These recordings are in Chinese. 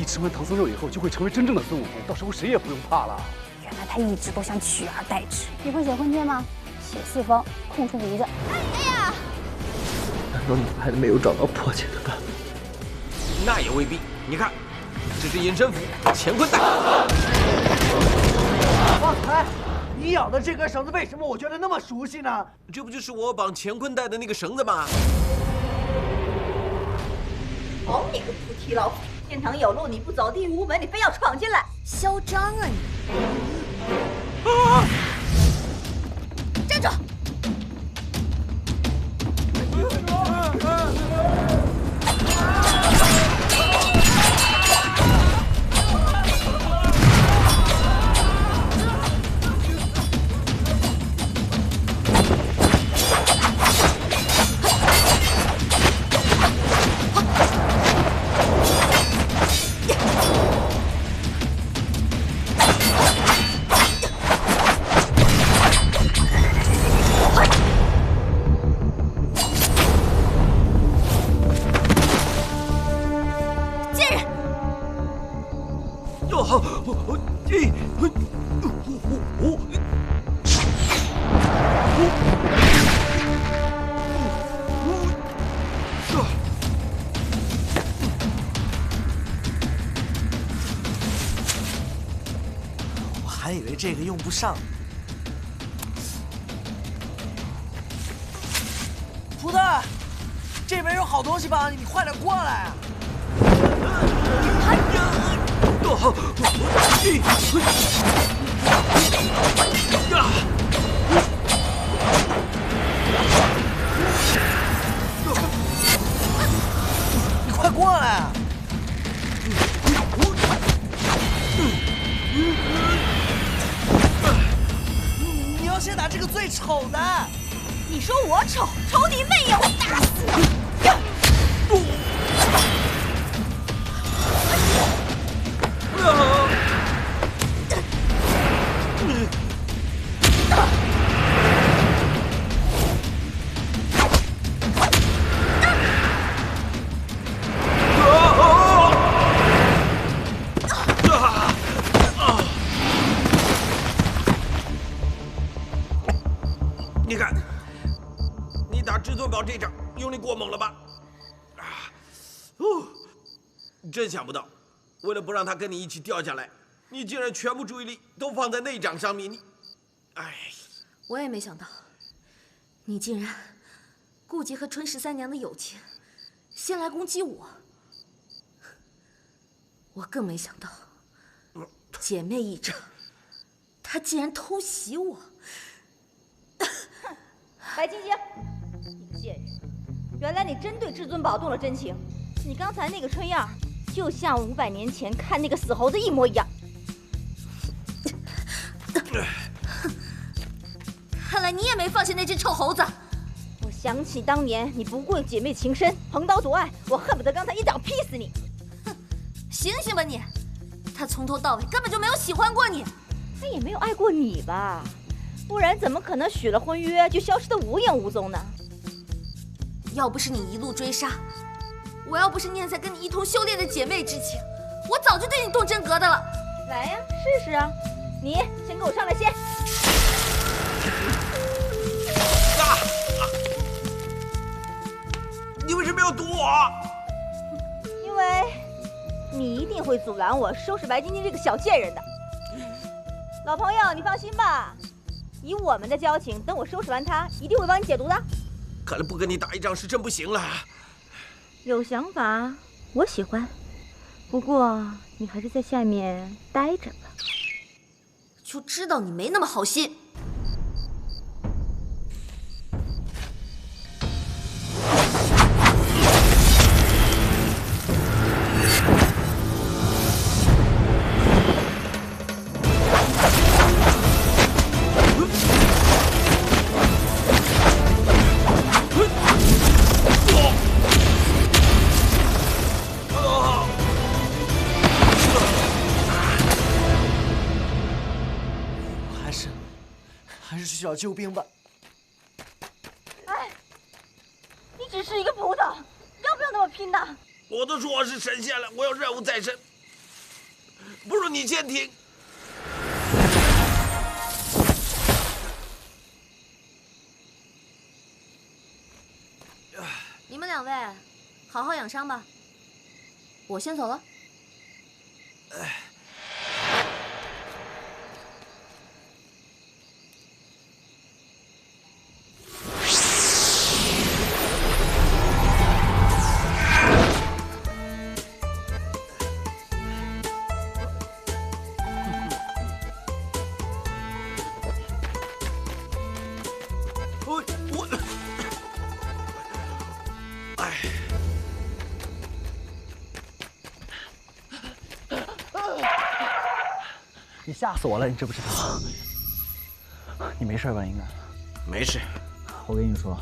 吃完唐僧肉以后，就会成为真正的孙悟空，到时候谁也不用怕了。原来他一直都想取而代之。你会写婚帖吗？写4封，空出鼻子。哎呀！难道你们还没有找到破解的办法？那也未必。你看，这是隐身符、乾坤袋。旺财，你咬的这根绳子为什么我觉得那么熟悉呢？这不就是我绑乾坤袋的那个绳子吗？好你个菩提老虎！天堂有路你不走，地狱无门你非要闯进来，嚣张啊你！站住！我还以为这个用不上。图特，这边有好东西吧？你快点过来啊！你快过来啊！你要先打这个最丑的。你说我丑，丑你妹呀！我打死你！你看，你打至尊宝这掌用力过猛了吧？真想不到，为了不让他跟你一起掉下来，你竟然全部注意力都放在那掌上面。我也没想到，你竟然顾及和春13娘的友情，先来攻击我。我更没想到，姐妹一场，她竟然偷袭我。白晶晶，你个贱人！原来你真对至尊宝动了真情。你刚才那个春样，就像500年前看那个死猴子一模一样。看来你也没放下那只臭猴子。我想起当年你不顾姐妹情深，横刀夺爱，我恨不得刚才一掌劈死你。哼，醒醒吧你！他从头到尾根本就没有喜欢过你，他也没有爱过你吧？不然怎么可能许了婚约就消失得无影无踪呢？要不是你一路追杀，我要不是念在跟你一同修炼的姐妹之情，我早就对你动真格的了。来呀，试试啊！你先给我上来先。你为什么要堵我？因为你一定会阻拦我收拾白晶晶这个小贱人的。老朋友，你放心吧，以我们的交情，等我收拾完她，一定会帮你解毒的。看来不跟你打一仗是真不行了。有想法，我喜欢。不过你还是在下面待着吧。就知道你没那么好心。还是去找救兵吧。哎，你只是一个捕头，要不要那么拼呢？我都说我是神仙了，我有任务在身。不如你先停。你们2位，好好养伤吧。我先走了。你吓死我了，你知不知道？你没事吧？应该。没事。我跟你说，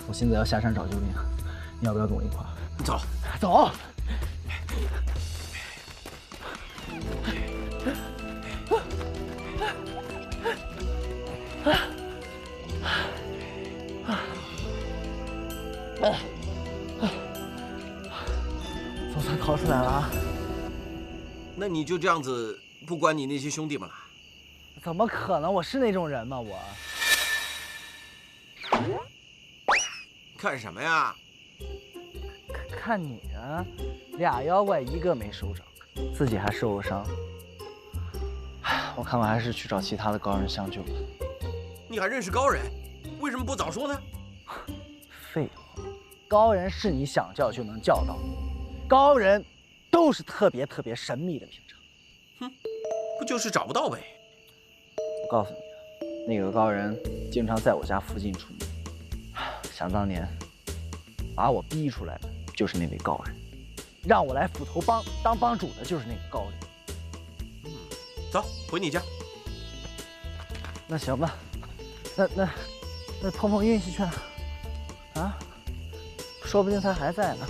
我现在要下山找救兵，你要不要跟我一块儿？走。走。总算逃出来了啊！那你就这样子不管你那些兄弟们了？怎么可能？我是那种人吗？我看什么呀？看你啊，2妖怪1个没收着，自己还受了伤。我看我还是去找其他的高人相救吧。你还认识高人？为什么不早说呢？废话，高人是你想叫就能叫到的，高人都是特别神秘的平常。哼，不就是找不到呗？我告诉你啊，那个高人经常在我家附近出没。想当年，把我逼出来的就是那位高人，让我来斧头帮当帮主的就是那个高人。走，回你家。那行吧，那碰碰运气去啊，说不定他还在呢。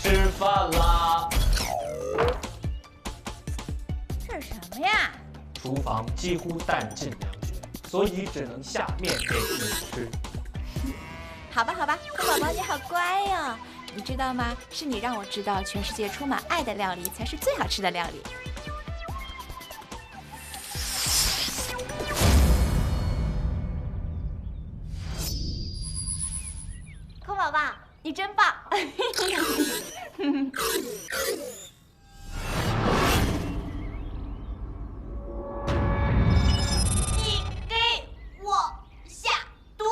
吃饭啦！这是什么呀？厨房几乎弹尽粮绝，所以只能下面给你吃。好吧，好吧，兔宝宝你好乖哟。你知道吗？是你让我知道，全世界充满爱的料理才是最好吃的料理。空宝宝，你真棒！你给我下毒！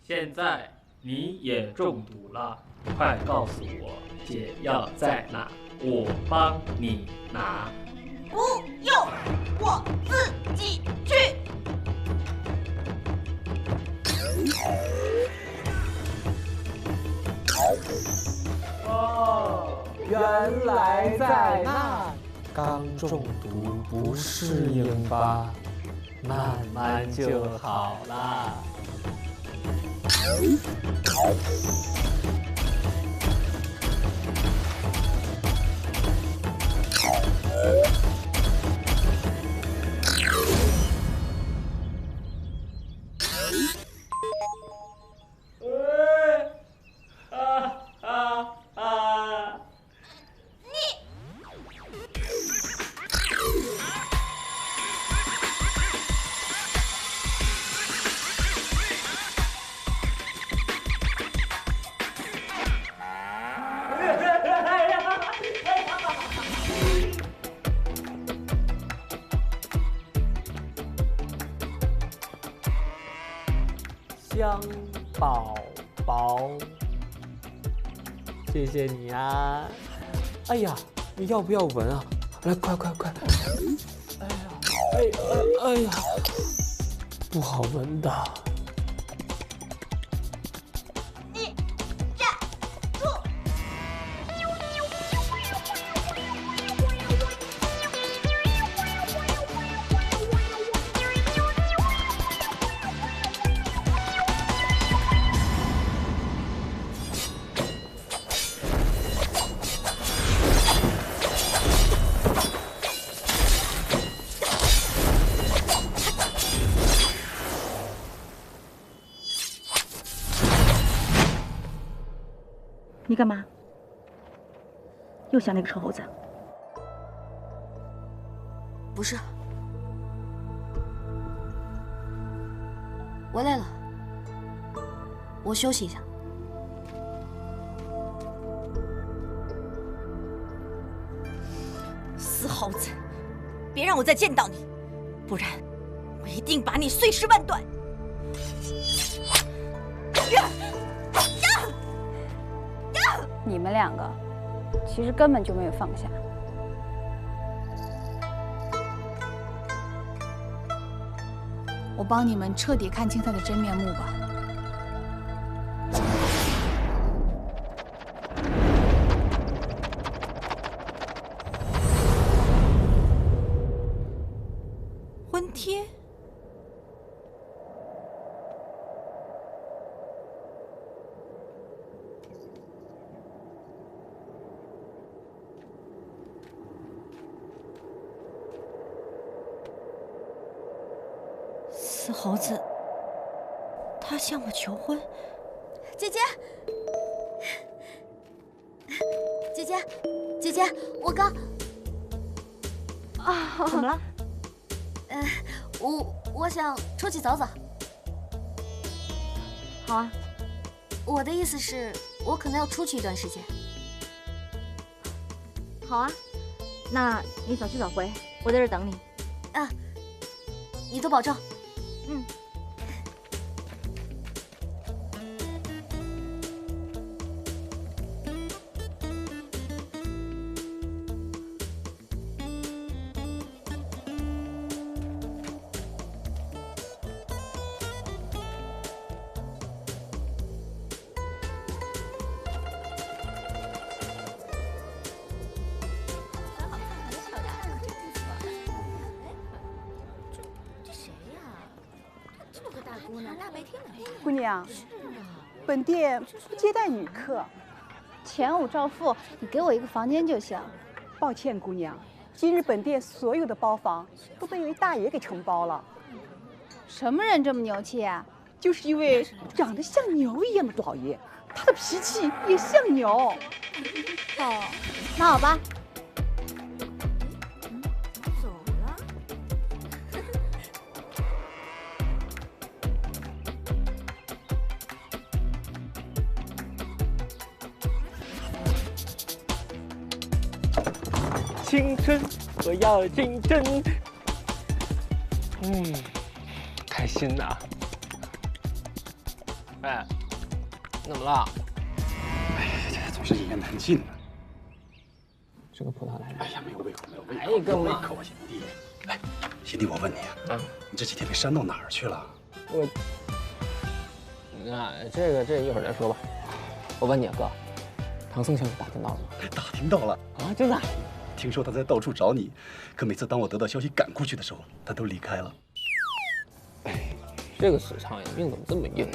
现在你也中毒了，快告诉我解药在哪，我帮你拿。不用，我自己去。哦，原来在那。刚中毒不适应吧，慢慢就好啦。香宝宝，谢谢你啊！哎呀，你要不要闻啊？来，快！哎呀，不好闻的。你干嘛？又想那个臭猴子？不是，我累了，我休息一下。死猴子，别让我再见到你，不然我一定把你碎尸万段！你们两个其实根本就没有放下。我帮你们彻底看清他的真面目吧。婚帖。死猴子，他向我求婚。姐姐，姐姐，我刚……啊，怎么了？我想出去走走。好啊。我的意思是，我可能要出去一段时间。好啊，那你早去早回，我在这等你。啊，你多保重。嗯。姑娘，本店不接待女客，钱我照付，你给我一个房间就行。抱歉，姑娘，今日本店所有的包房都被一位大爷给承包了。什么人这么牛气啊？就是一位长得像牛一样的老爷，他的脾气也像牛。哦，那好吧。青春，我要青春。开心呐！哎，怎么了？哎呀，总是一言难尽呢。这个葡萄来了。哎呀，没有胃口，没有胃口。来一个嘛！没有胃口啊，贤弟。哎，贤弟，我问你啊，你这几天被扇到哪儿去了？这一会儿再说吧。我问你啊，哥，唐僧消息打听到了吗？打听到了啊，真的。听说他在到处找你，可每次当我得到消息赶过去的时候，他都离开了。哎，这个死苍蝇命怎么这么硬？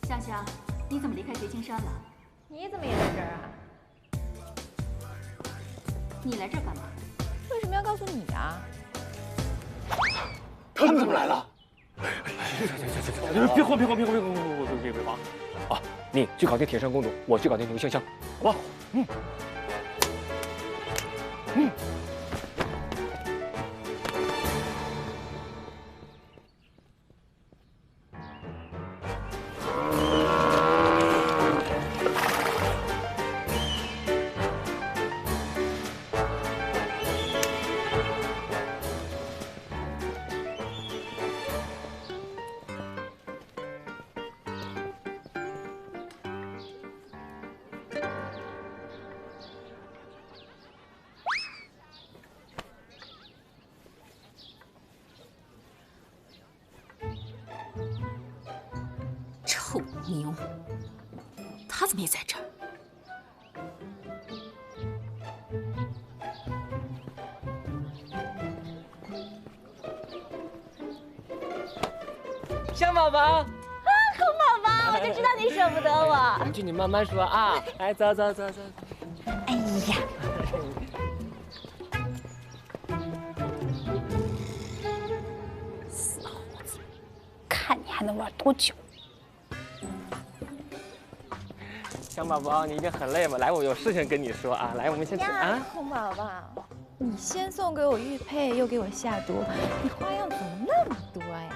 香香，你怎么离开绝青山了？你怎么也在这儿啊？你来这儿干嘛？为什么要告诉你啊？他们怎么来了？别慌啊！你去搞定铁扇公主，我去搞定刘香香，好不好？明，他怎么也在这儿？香宝宝，空宝宝，我就知道你舍不得我。文具你慢慢说啊。来，走走走走。哎呀，死猴子，看你还能玩多久？香宝宝，你一定很累吧？来，我有事情跟你说啊。来，我们先吃啊。空宝宝，你先送给我玉佩，又给我下毒，你花样怎么那么多呀？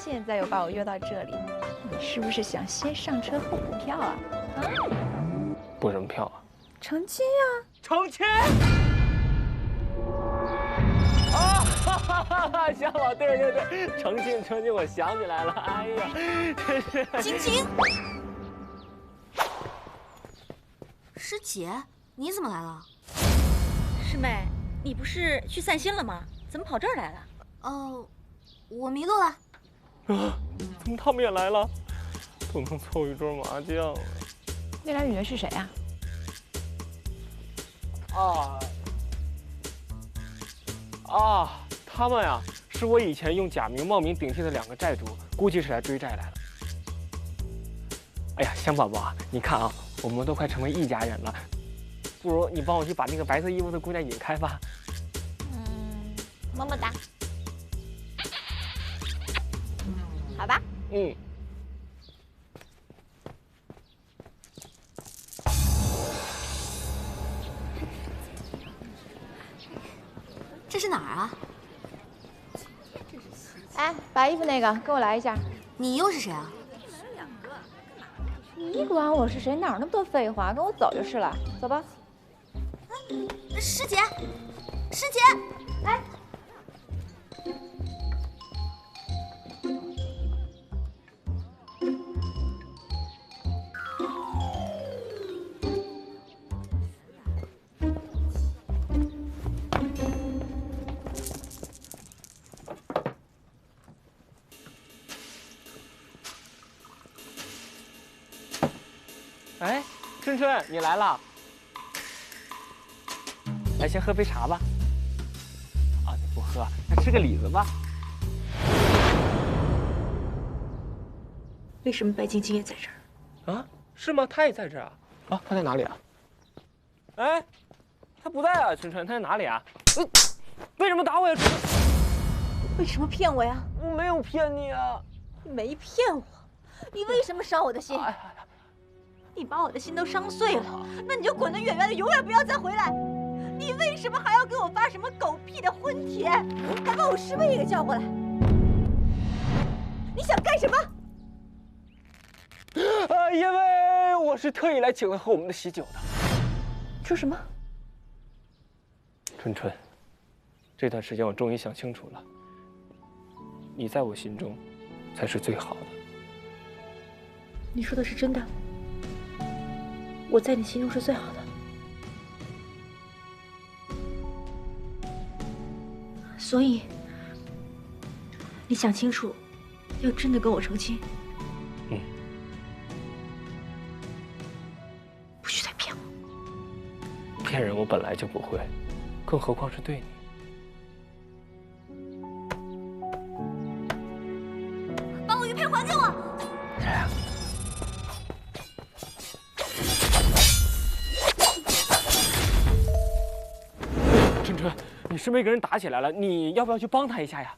现在又把我约到这里，你是不是想先上车后补票啊？啊？补什么票啊？成亲呀！成亲！啊，哈哈哈哈！香宝，对对对，成亲成亲，我想起来了。哎呀，真是。晶晶，师姐，你怎么来了？师妹，你不是去散心了吗？怎么跑这儿来了？哦，我迷路了。啊，怎么他们也来了？都能凑一桌麻将了。未来女人是谁呀？他们呀，是我以前用假名冒名顶替的2个债主，估计是来追债来了。哎呀，香宝宝啊，你看啊，我们都快成为一家人了，不如你帮我去把那个白色衣服的姑娘引开吧。么么哒。好吧。这是哪儿啊？哎，白衣服那个，跟我来一下。你又是谁啊？你管我是谁？哪有那么多废话？跟我走就是了，走吧。师姐，师姐，哎。哎，春春，你来了。来，先喝杯茶吧。啊，你不喝，那吃个李子吧。为什么白晶晶也在这儿？啊，是吗？她也在这儿啊？啊，她在哪里啊？哎，她不在啊，春春，她在哪里啊？为什么打我呀，春春？为什么骗我呀？我没有骗你啊。你没骗我，你为什么伤我的心？你把我的心都伤碎了，那你就滚得远远的，永远不要再回来。你为什么还要给我发什么狗屁的婚帖，还把我师妹也给叫过来？你想干什么？因为我是特意来请她喝我们的喜酒的。说什么？春春，这段时间我终于想清楚了，你在我心中才是最好的。你说的是真的？我在你心中是最好的，所以你想清楚，要真的跟我成亲。不许再骗我。骗人我本来就不会，更何况是对你。把我玉佩还给我！谁呀？春春，你师妹跟人打起来了，你要不要去帮她一下呀？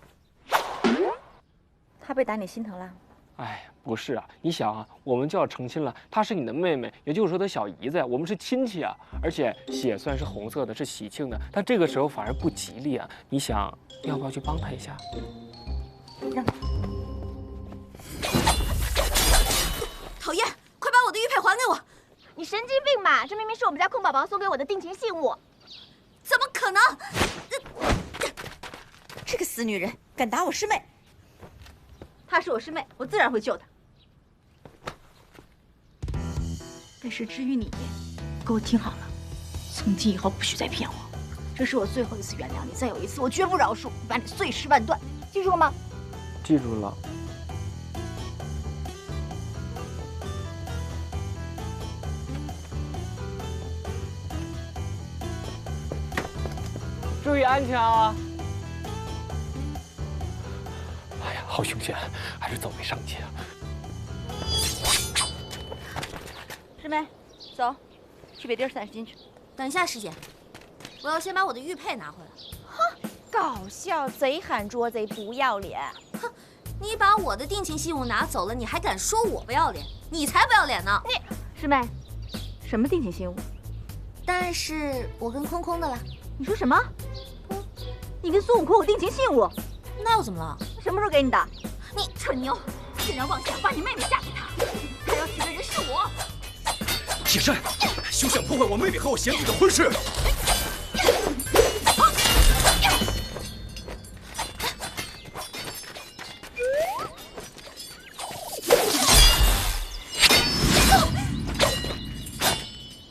她被打，你心疼了？哎，不是啊，你想啊，我们就要成亲了，她是你的妹妹，也就是说的小姨子呀，我们是亲戚啊，而且血虽然是红色的，是喜庆的，但这个时候反而不吉利啊。你想要不要去帮她一下？让。讨厌，快把我的玉佩还给我！你神经病吧？这明明是我们家空宝宝送给我的定情信物。怎么可能？这个死女人敢打我师妹！她是我师妹，我自然会救她。但是至于你，给我听好了，从今以后不许再骗我，这是我最后一次原谅你，再有一次我绝不饶恕，把你碎尸万段，记住了吗？记住了。注意安全啊！哎呀，好凶险，还是走为上计啊！师妹，走，去别地儿30进去。等一下，师姐，我要先把我的玉佩拿回来。哼，搞笑，贼喊捉贼，不要脸！哼，你把我的定情信物拿走了，你还敢说我不要脸？你才不要脸呢！师妹，什么定情信物？当然是我跟空空的啦。你说什么？你跟孙悟空有定情信物？那又怎么了？什么时候给你的？你蠢牛，竟然妄想把你妹妹嫁给他！他要娶的人是我。铁扇，休想破坏我妹妹和我贤弟的婚事！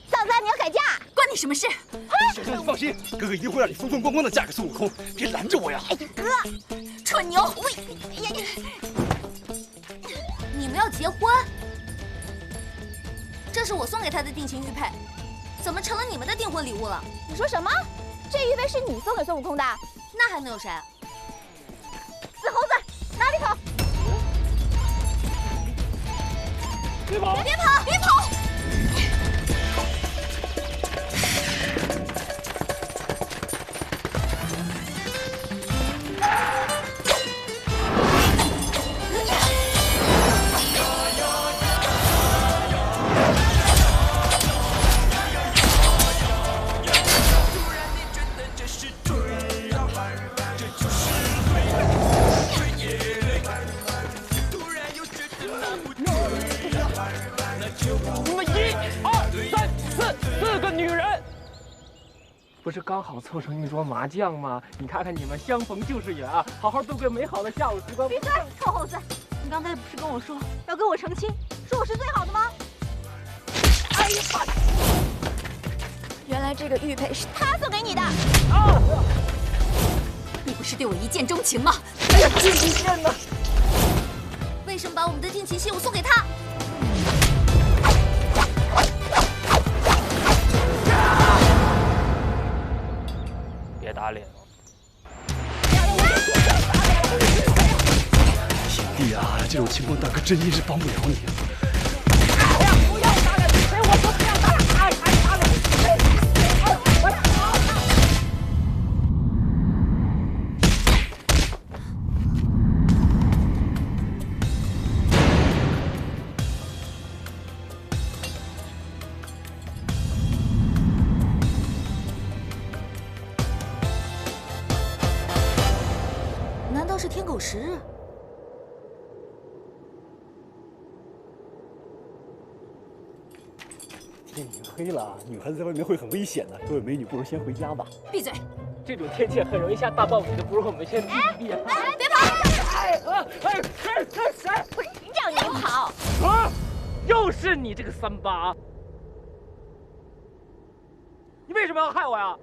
嫂子，你要改嫁，关你什么事？铁扇，你放心，哥哥一定会让你风风光光的嫁给孙悟空，别拦着我呀！哥，蠢牛！你们要结婚？这是我送给他的定情玉佩，怎么成了你们的订婚礼物了？你说什么？这玉佩是你送给孙悟空的？那还能有谁？死猴子，哪里跑？别跑！别跑！别跑！不是刚好凑成一桌麻将吗？你看看你们相逢就是缘啊，好好度过美好的下午时光。闭嘴，臭猴子！你刚才不是跟我说要跟我成亲，说我是最好的吗？哎呀妈！原来这个玉佩是他送给你的。你不是对我一见钟情吗？哎呀，这一见呢？为什么把我们的定情信物送给他？别打脸了！铁弟啊，这种情况大哥真心是帮不了你。不要打脸！哎，我说不要打脸！打脸！难道是天狗食日？天已经黑了，女孩子在外面会很危险的。各位美女，不如先回家吧。闭嘴！这种天气很容易下大暴雨的，不如我们先避一避。哎，别跑！谁？让你跑！啊！又是你这个三八！你为什么要害我呀？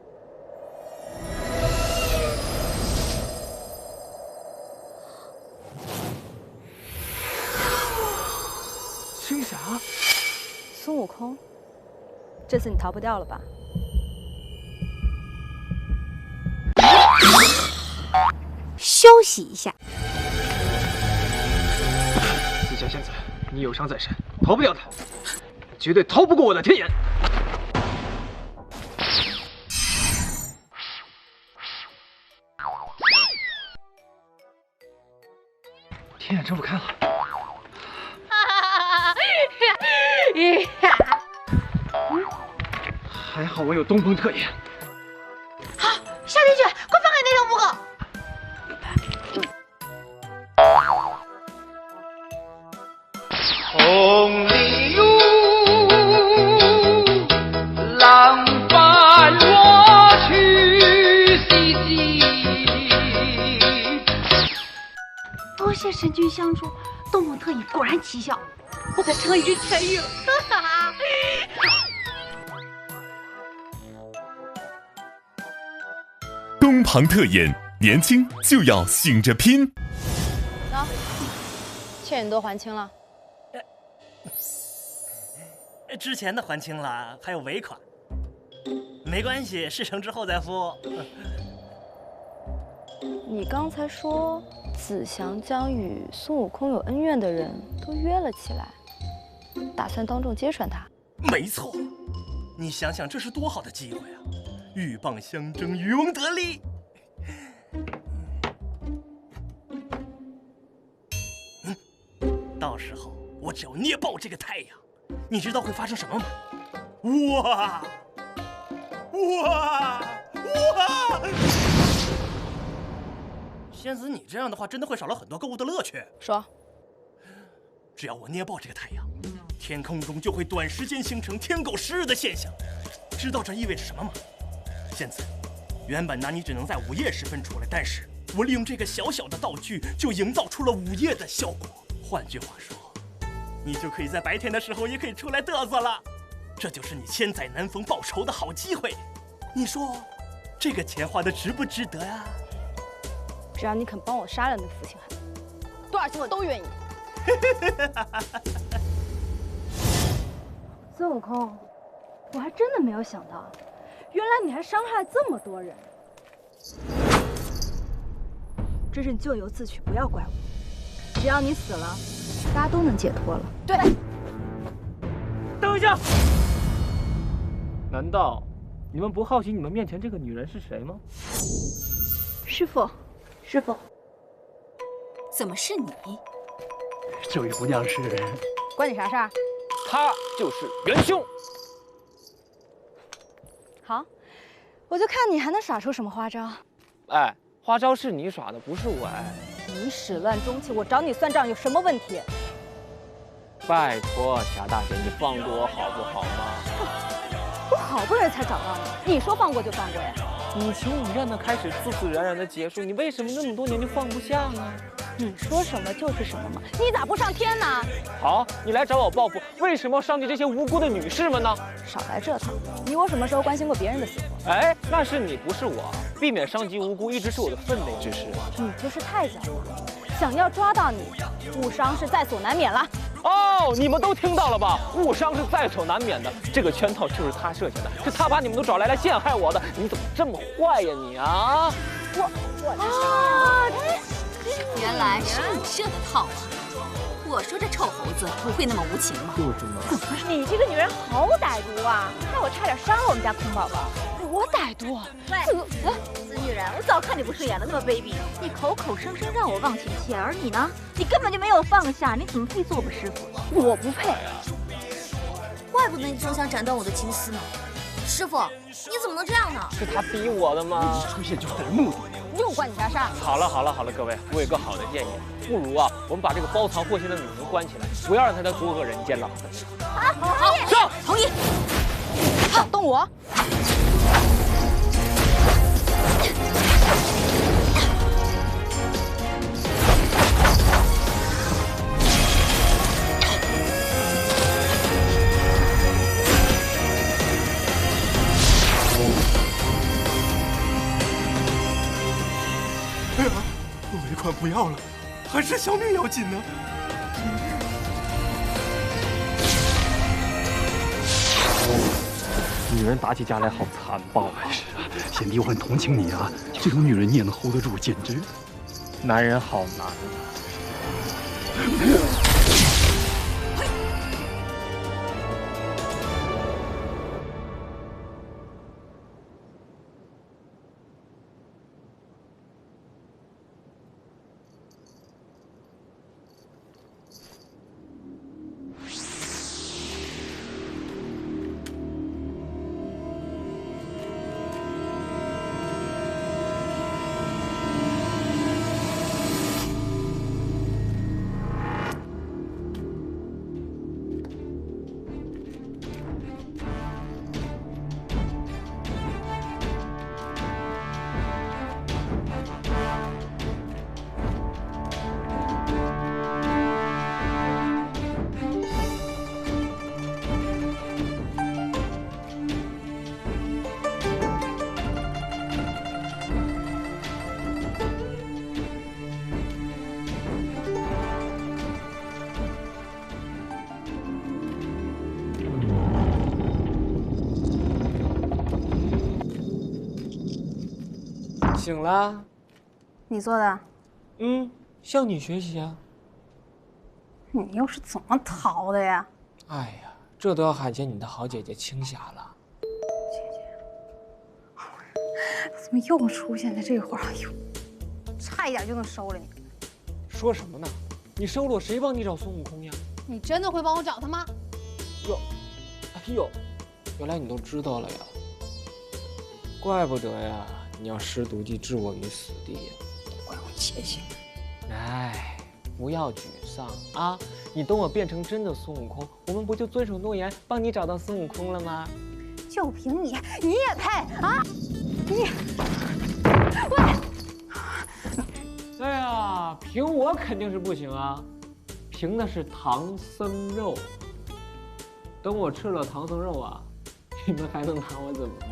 青霞，孙悟空，这次你逃不掉了吧？休息一下。紫霞仙子，你有伤在身，逃不掉他，绝对逃不过我的天眼。天眼睁不开了。还好我有东风特眼。好，下进去，快放开那条蜈蚣！红鲤鱼，浪翻我去西西。多谢神君相助，东风特眼果然奇效，我的伤已经痊愈了。东旁特眼，年轻就要醒着拼。喏，欠你都还清了。之前的还清了，还有尾款。没关系，事成之后再付。你刚才说子祥将与孙悟空有恩怨的人都约了起来，打算当众揭穿他。没错，你想想，这是多好的机会啊！鹬蚌相争，渔翁得利。到时候我只要捏爆这个太阳，你知道会发生什么吗？哇！哇！哇！仙子，你这样的话真的会少了很多购物的乐趣。说，只要我捏爆这个太阳，天空中就会短时间形成天狗食日的现象。知道这意味着什么吗？仙子，原本呢你只能在午夜时分出来，但是我利用这个小小的道具，就营造出了午夜的效果。换句话说，你就可以在白天的时候也可以出来嘚瑟了。这就是你千载难逢报仇的好机会。你说，这个钱花的值不值得呀？只要你肯帮我杀了那个负心汉，多少钱我都愿意。孙悟空，我还真的没有想到，原来你还伤害这么多人。这是你咎由自取，不要怪我。只要你死了，大家都能解脱了。对。等一下，难道你们不好奇你们面前这个女人是谁吗？师傅，师傅，怎么是你？这位姑娘是？关你啥事儿？他就是元凶。好，我就看你还能耍出什么花招。哎，花招是你耍的，不是我。哎，你始乱终弃，我找你算账有什么问题？拜托，霞大姐，你放过我好不好吗？我好不容易才找到你，你说放过就放过呀？你情我愿的开始，自自然然的结束，你为什么那么多年就放不下呢？你说什么就是什么嘛，你咋不上天呢？好，你来找我报复，为什么要伤及这些无辜的女士们呢？少来这套！你我什么时候关心过别人的死活？哎，那是你，不是我。避免伤及无辜一直是我的分内之事。你就是太狡猾，想要抓到你，误伤是在所难免了。哦，你们都听到了吧？误伤是在所难免的，这个圈套就是他设下的，是他把你们都找来陷害我的。你怎么这么坏呀你啊！原来是你设的套啊！我说这臭猴子不会那么无情吗？就是嘛。你这个女人好歹毒啊，害我差点伤了我们家空宝宝。我歹毒？喂，死女人，我早看你不顺眼了，那么卑鄙！你口口声声让我忘情妻，而你呢？你根本就没有放下，你怎么配做我们师傅？我不配。怪不得你总想斩断我的情丝呢。师傅，你怎么能这样呢？是他逼我的吗？你一出现就是带着目的。又关你啥事儿？好了，各位，我有个好的建议，不如啊，我们把这个包藏祸心的女人关起来，不要让她再作恶人间了。好，上，同意。想动我？尾款不要了，还是小命要紧呢。女人打起架来好残暴啊！是啊，贤弟，我很同情你啊，这种女人你也能 hold 得住，简直……男人好难啊。醒了，你做的？向你学习啊。你又是怎么逃的呀？哎呀，这都要喊见你的好姐姐青霞了。怎么又出现在这会儿？哎呦，差一点就能收了你。说什么呢？你收了我，谁帮你找孙悟空呀？你真的会帮我找他吗？哟，哎呦，原来你都知道了呀。怪不得呀，你要施毒计置我于死地呀。怪我姐姐。哎，不要沮丧啊！你等我变成真的孙悟空，我们不就遵守诺言，帮你找到孙悟空了吗？就凭你，你也配啊？你，喂！哎呀，凭我肯定是不行啊，凭的是唐僧肉。等我吃了唐僧肉啊，你们还能拿我怎么办？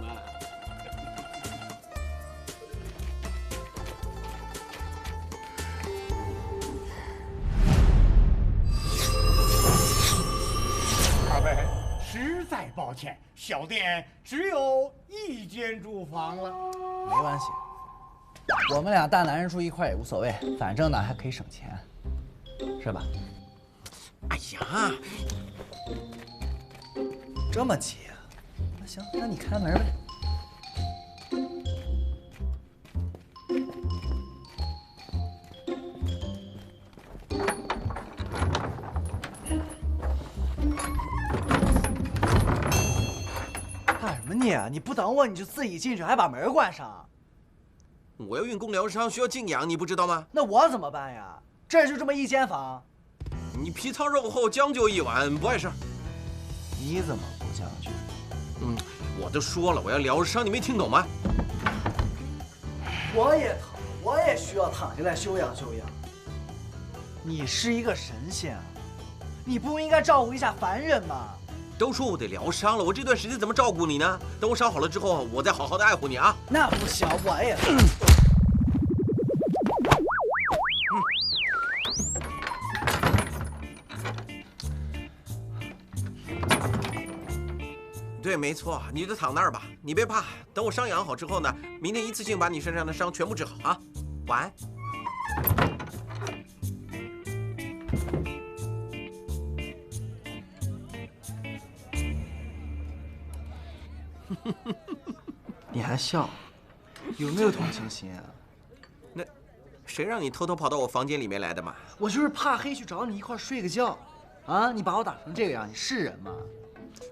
二位，实在抱歉，小店只有一间住房了。没关系，我们俩大男人住一块也无所谓，反正呢还可以省钱，是吧？哎呀，这么急啊？那行，那你开门呗。干什么你？你不等我你就自己进去，还把门关上？我要运功疗伤，需要静养，你不知道吗？那我怎么办呀？这儿就这么一间房。你皮糙肉厚，将就一晚不碍事儿。你怎么不将就？我都说了我要疗伤，你没听懂吗？我也疼，我也需要躺下来休养休养。你是一个神仙啊，你不应该照顾一下凡人吗？都说我得疗伤了，我这段时间怎么照顾你呢？等我伤好了之后，我再好好的爱护你啊。那不行，我也。对，没错，你就躺那儿吧，你别怕。等我伤养好之后呢，明天一次性把你身上的伤全部治好啊。晚安。你还笑？有没有同情心啊？那谁让你偷偷跑到我房间里面来的嘛？我就是怕黑去找你一块睡个觉，啊！你把我打成这个样，你是人吗？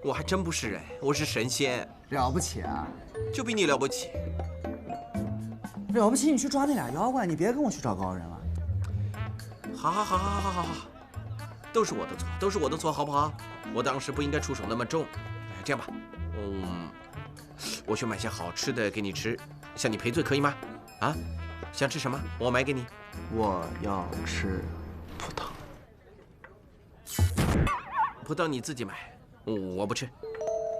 我还真不是人，我是神仙，了不起啊！就比你了不起。了不起，你去抓那俩妖怪，你别跟我去找高人了。好，都是我的错，都是我的错，好不好？我当时不应该出手那么重。这样吧，我去买些好吃的给你吃，向你赔罪，可以吗？啊，想吃什么？我买给你。我要吃葡萄。葡萄你自己买，我不吃。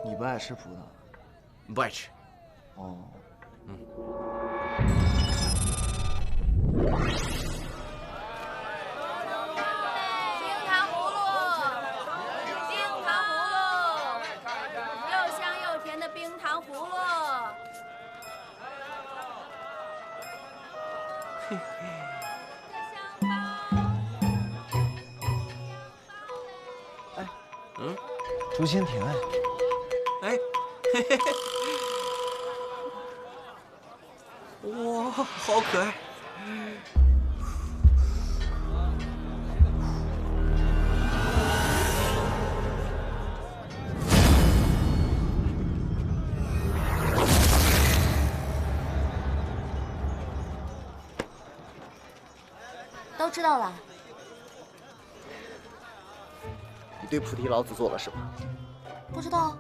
你不爱吃葡萄？不爱吃。哦。竹蜻蜓哎，嘿嘿嘿，哇，好可爱！都知道了。你对菩提老祖做了什么？不知道。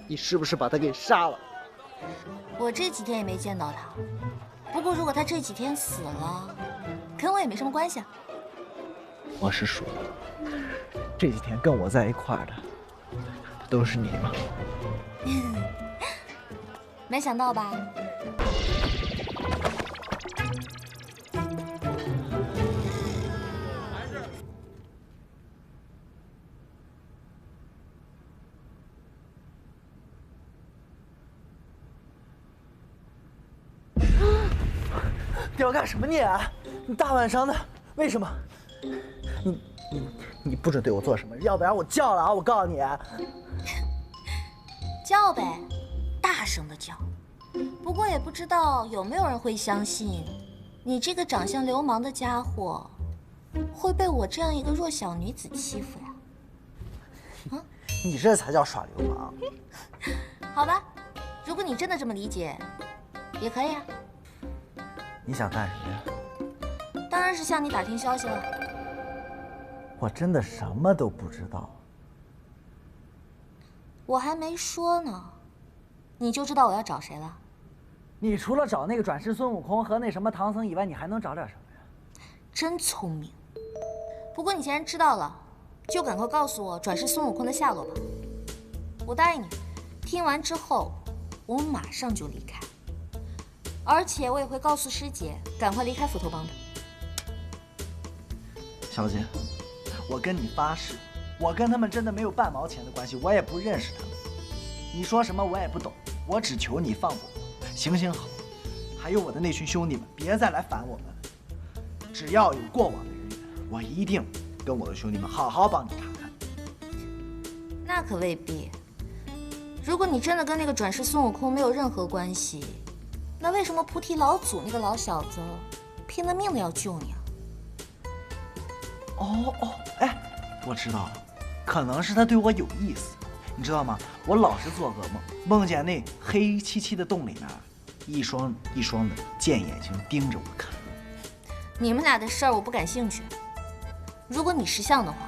你是不是把他给杀了？我这几天也没见到他。不过如果他这几天死了，跟我也没什么关系啊。我是说，这几天跟我在一块儿的，都是你吗？没想到吧？你要干什么你？你大晚上的，为什么？你不准对我做什么，要不然我叫了啊！我告诉你。叫呗，大声的叫。不过也不知道有没有人会相信，你这个长相流氓的家伙，会被我这样一个弱小女子欺负呀？你这才叫耍流氓。好吧，如果你真的这么理解，也可以啊。你想干什么呀？当然是向你打听消息了。我真的什么都不知道。我还没说呢，你就知道我要找谁了？你除了找那个转世孙悟空和那什么唐僧以外，你还能找点什么呀？真聪明。不过你既然知道了，就赶快告诉我转世孙悟空的下落吧。我答应你，听完之后我马上就离开，而且我也会告诉师姐赶快离开斧头帮的。小姐，我跟你发誓，我跟他们真的没有半毛钱的关系，我也不认识他们。你说什么我也不懂，我只求你放过我，行行好。还有我的那群兄弟们，别再来烦我们了。只要有过往的人员，我一定跟我的兄弟们好好帮你查看。那可未必。如果你真的跟那个转世孙悟空没有任何关系，那为什么菩提老祖那个老小子拼了命的要救你啊？哎，我知道了，可能是他对我有意思，你知道吗？我老是做噩梦，梦见那黑漆漆的洞里面，一双一双的剑眼睛盯着我看。你们俩的事儿我不感兴趣。如果你识相的话，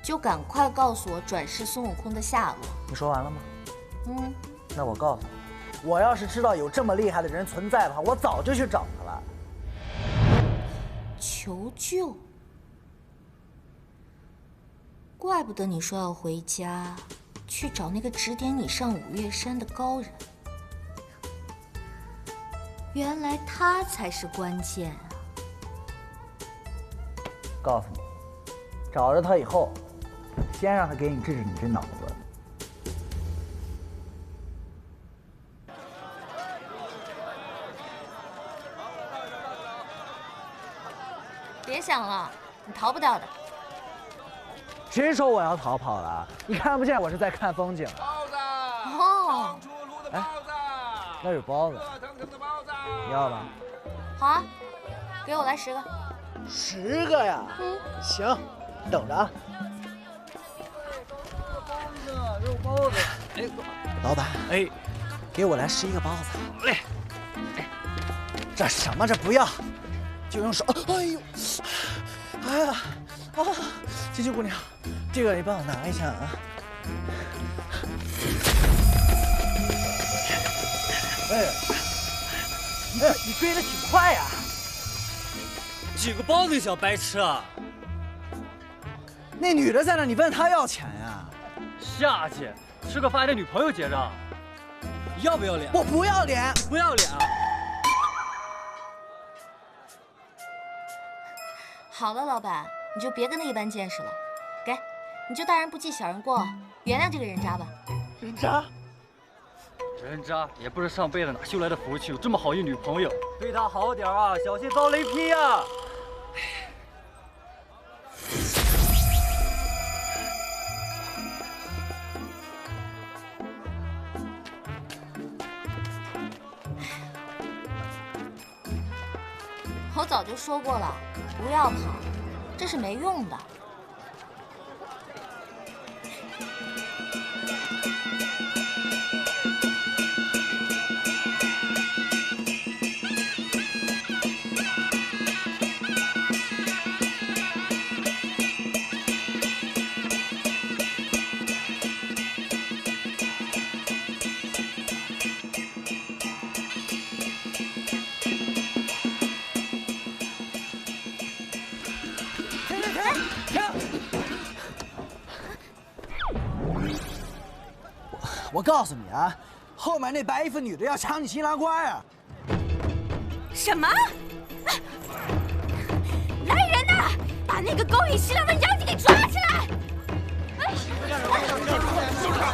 就赶快告诉我转世孙悟空的下落。你说完了吗？那我告诉你，我要是知道有这么厉害的人存在的话，我早就去找他了。求救？怪不得你说要回家，去找那个指点你上五岳山的高人。原来他才是关键啊！告诉你，找着他以后，先让他给你治治你这脑子。别想了，你逃不掉的。谁说我要逃跑了？你看不见我是在看风景。包子，哦，出炉的包子，那有包子，热腾腾的包子，你要吧？好啊，给我来10个。10个呀？行，你等着啊。肉包子，哎，老板，哎，给我来11个包子。好嘞。这什么？这不要，就用手。哎呦，哎呀，啊！青青姑娘，这个你帮我拿一下啊。哎，你追得挺快呀。几个包子，小白痴啊！那女的在那，你问她要钱呀？下去吃个饭还得女朋友结账，要不要脸？我不要脸，不要脸啊！好了，老板，你就别跟他一般见识了。给，你就大人不计小人过，原谅这个人渣吧。人渣？人渣也不是上辈子哪修来的福气，有这么好一女朋友，对她好点啊，小心遭雷劈啊！我早就说过了，不要跑，这是没用的。我告诉你啊，后面那白衣服女的要抢你新郎官啊！什么？来人呐，把那个勾引新郎的妖精给抓起来！